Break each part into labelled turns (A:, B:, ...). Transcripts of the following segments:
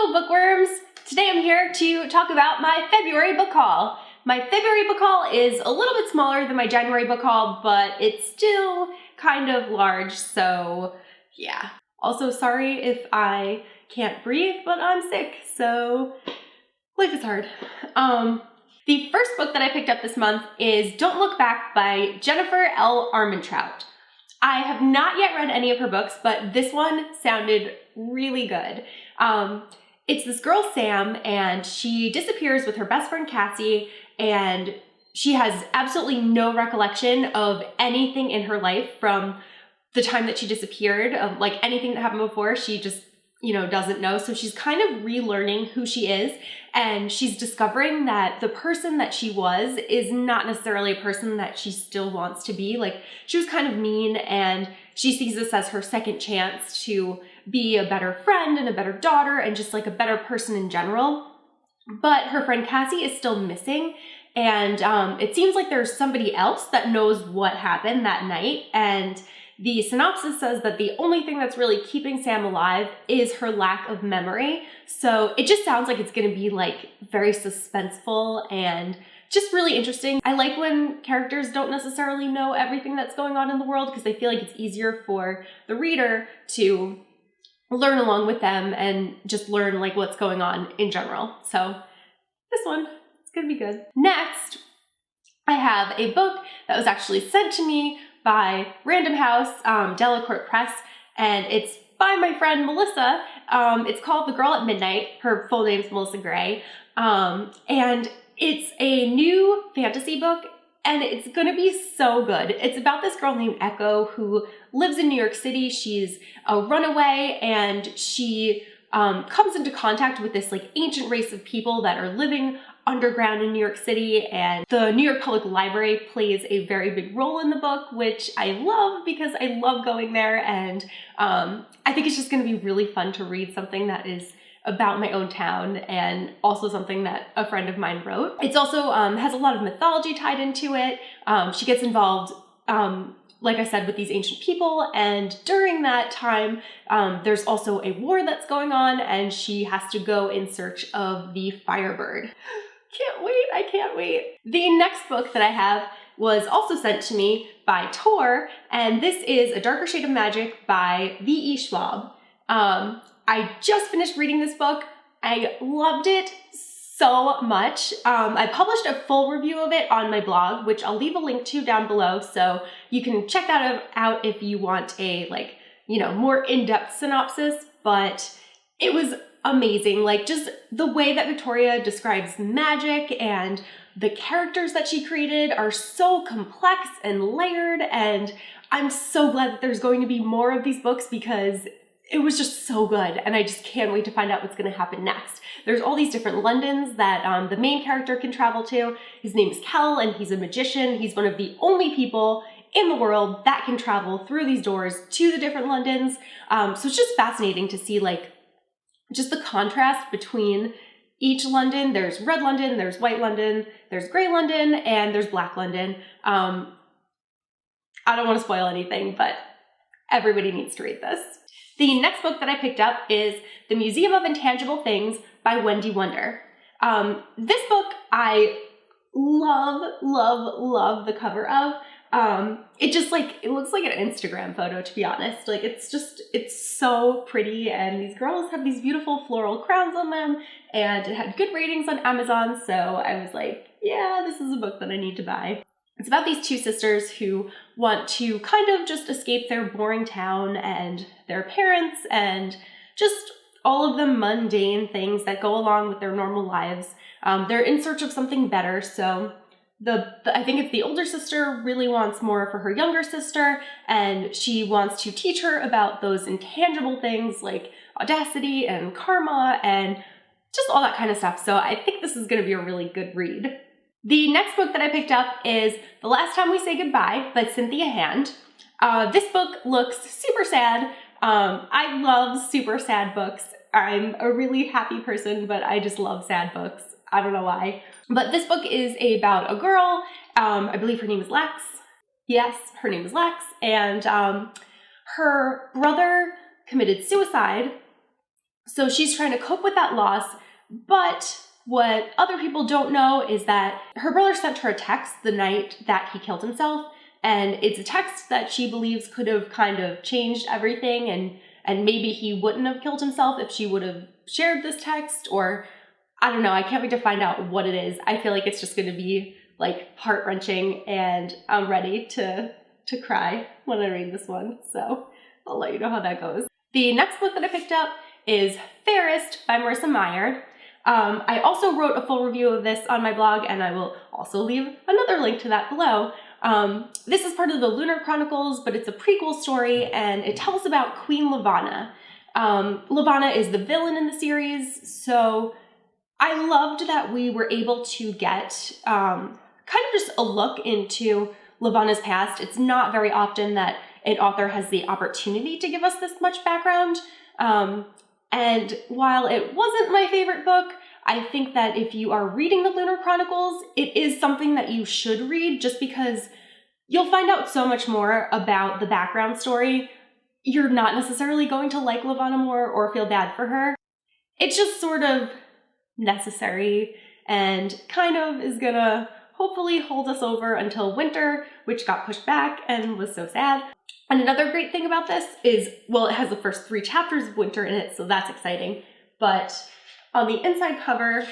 A: Hello bookworms! Today I'm here to talk about my February book haul. My February book haul is a little bit smaller than my January book haul, but it's still kind of large, so yeah. Also, sorry if I can't breathe, but I'm sick, so life is hard. The first book that I picked up this month is Don't Look Back by Jennifer L. Armentrout. I have not yet read any of her books, but this one sounded really good. It's this girl, Sam, and she disappears with her best friend, Cassie, and she has absolutely no recollection of anything in her life from the time that she disappeared, of like anything that happened before. She just, doesn't know. So she's kind of relearning who she is, and she's discovering that the person that she was is not necessarily a person that she still wants to be. Like, she was kind of mean, and she sees this as her second chance to be a better friend and a better daughter and just like a better person in general. But her friend Cassie is still missing, and it seems like there's somebody else that knows what happened that night, and the synopsis says that the only thing that's really keeping Sam alive is her lack of memory. So it just sounds like it's gonna be like very suspenseful and just really interesting. I like when characters don't necessarily know everything that's going on in the world, because I feel like it's easier for the reader to learn along with them and just learn like what's going on in general. So this one, it's gonna be good. Next, I have a book that was actually sent to me by Random House, Delacorte Press, and it's by my friend Melissa. It's called The Girl at Midnight. Her full name's Melissa Gray, and it's a new fantasy book, and it's gonna be so good. It's about this girl named Echo who lives in New York City. She's a runaway, and she comes into contact with this like ancient race of people that are living underground in New York City, and the New York Public Library plays a very big role in the book, which I love because I love going there, and I think it's just going to be really fun to read something that is about my own town and also something that a friend of mine wrote. It's also has a lot of mythology tied into it. She gets involved, like I said, with these ancient people, and during that time, there's also a war that's going on, and she has to go in search of the Firebird. Can't wait, I can't wait. The next book that I have was also sent to me by Tor, and this is A Darker Shade of Magic by V.E. Schwab. I just finished reading this book. I loved it so much. I published a full review of it on my blog, which I'll leave a link to down below, so you can check that out if you want a more in-depth synopsis. But it was amazing. Like, just the way that Victoria describes magic and the characters that she created are so complex and layered, and I'm so glad that there's going to be more of these books because it was just so good, and I just can't wait to find out what's going to happen next. There's all these different Londons that the main character can travel to. His name is Kel, and he's a magician. He's one of the only people in the world that can travel through these doors to the different Londons. So it's just fascinating to see like just the contrast between each London. There's red London, there's white London, there's gray London, and there's black London. I don't want to spoil anything, but everybody needs to read this. The next book that I picked up is The Museum of Intangible Things by Wendy Wonder. This book I love the cover of. It looks like an Instagram photo, to be honest. Like, it's so pretty, and these girls have these beautiful floral crowns on them, and it had good ratings on Amazon, so I was like, yeah, this is a book that I need to buy. It's about these two sisters who want to kind of just escape their boring town and their parents and just all of the mundane things that go along with their normal lives. They're in search of something better, so I think it's the older sister really wants more for her younger sister, and she wants to teach her about those intangible things like audacity and karma and just all that kind of stuff. So I think this is going to be a really good read. The next book that I picked up is The Last Time We Say Goodbye by Cynthia Hand. This book looks super sad. I love super sad books. I'm a really happy person, but I just love sad books. I don't know why. But this book is about a girl. I believe her name is Lex. Yes, her name is Lex. And her brother committed suicide. So she's trying to cope with that loss, but what other people don't know is that her brother sent her a text the night that he killed himself, and it's a text that she believes could have kind of changed everything, and maybe he wouldn't have killed himself if she would have shared this text, or I don't know, I can't wait to find out what it is. I feel like it's just going to be like heart-wrenching, and I'm ready to cry when I read this one, so I'll let you know how that goes. The next book that I picked up is Fairest by Marissa Meyer. I also wrote a full review of this on my blog, and I will also leave another link to that below. This is part of the Lunar Chronicles, but it's a prequel story, and it tells about Queen Lavanna. Lavanna is the villain in the series, so I loved that we were able to get kind of just a look into Lavanna's past. It's not very often that an author has the opportunity to give us this much background. And while it wasn't my favorite book, I think that if you are reading the Lunar Chronicles, it is something that you should read just because you'll find out so much more about the background story. You're not necessarily going to like Lavanna more or feel bad for her. It's just sort of necessary and kind of is gonna hopefully hold us over until winter, which got pushed back and was so sad. And another great thing about this is, well, it has the first 3 chapters of winter in it, so that's exciting. But on the inside cover,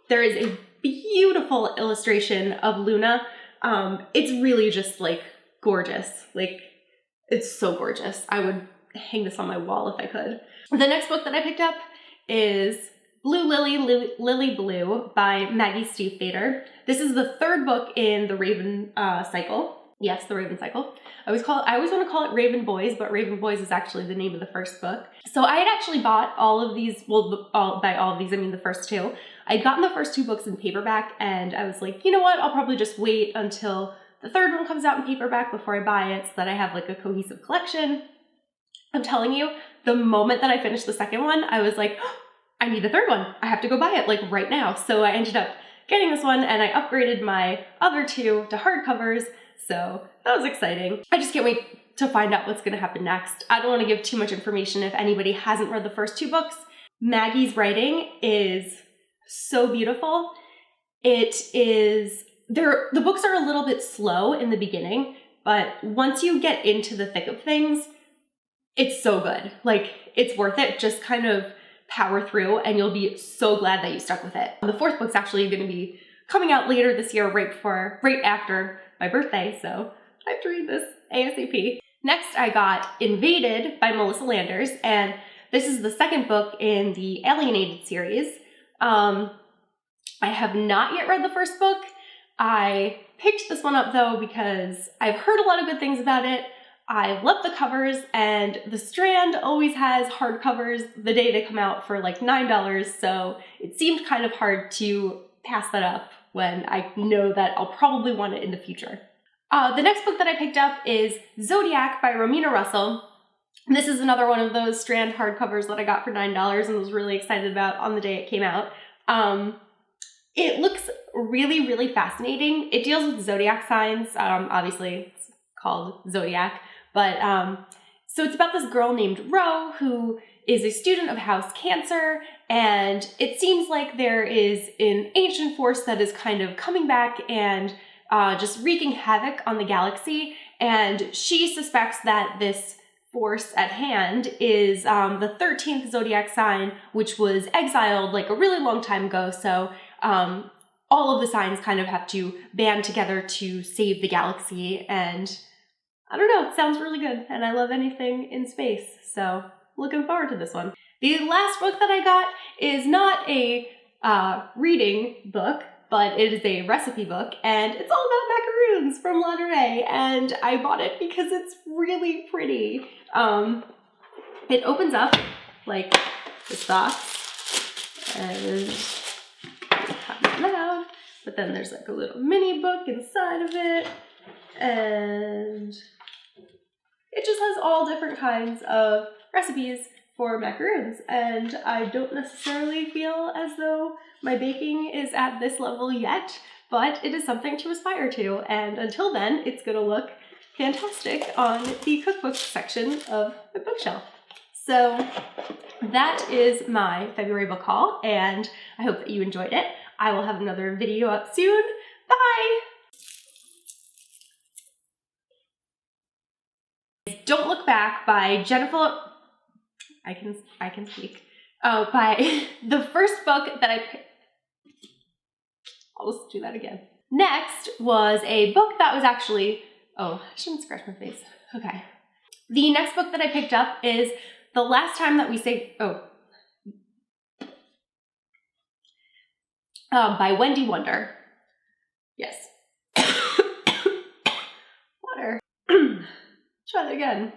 A: there is a beautiful illustration of Luna. It's really just like gorgeous. Like, it's so gorgeous. I would hang this on my wall if I could. The next book that I picked up is Blue Lily, Lily Blue by Maggie Stiefvater. This is the 3rd book in the Raven cycle. Yes, the Raven cycle. I always want to call it Raven Boys, but Raven Boys is actually the name of the first book. So I had actually bought all of these, well, by all of these, I mean the first 2. I'd gotten the first 2 books in paperback, and I was like, you know what, I'll probably just wait until the 3rd one comes out in paperback before I buy it so that I have like a cohesive collection. I'm telling you, the moment that I finished the 2nd one, I was like, oh, I need the 3rd one. I have to go buy it like right now. So I ended up getting this one, and I upgraded my other 2 to hardcovers. So that was exciting. I just can't wait to find out what's going to happen next. I don't want to give too much information if anybody hasn't read the first 2 books. Maggie's writing is so beautiful. The books are a little bit slow in the beginning, but once you get into the thick of things, it's so good. Like, it's worth it. Just kind of power through, and you'll be so glad that you stuck with it. The 4th book's actually going to be coming out later this year, right after my birthday, so I have to read this ASAP. Next, I got Invaded by Melissa Landers, and this is the 2nd book in the Alienated series. I have not yet read the 1st book. I picked this one up though because I've heard a lot of good things about it. I love the covers, and the Strand always has hardcovers the day they come out for like $9, so it seemed kind of hard to pass that up when I know that I'll probably want it in the future. The next book that I picked up is Zodiac by Romina Russell. This is another one of those Strand hardcovers that I got for $9 and was really excited about on the day it came out. It looks really, really fascinating. It deals with zodiac signs. Obviously, it's called Zodiac. But so it's about this girl named Ro who is a student of House Cancer, and it seems like there is an ancient force that is kind of coming back and just wreaking havoc on the galaxy, and she suspects that this force at hand is the 13th zodiac sign, which was exiled like a really long time ago, so all of the signs kind of have to band together to save the galaxy, and I don't know, it sounds really good, and I love anything in space, so looking forward to this one. The last book that I got is not a reading book, but it is a recipe book, and it's all about macaroons from Lingerie, and I bought it because it's really pretty. It opens up like this box, and not loud, but then there's like a little mini book inside of it, and it just has all different kinds of recipes for macaroons, and I don't necessarily feel as though my baking is at this level yet, but it is something to aspire to, and until then, it's gonna look fantastic on the cookbook section of the bookshelf. So that is my February book haul, and I hope that you enjoyed it. I will have another video up soon. Bye! Don't Look Back by Jennifer, I can speak. By the first book that I picked. I'll just do that again. Next was a book that was actually, oh, I shouldn't scratch my face. Okay. The next book that I picked up is The Last Time That We Say, by Wendy Wonder. Yes. Water. Try that again.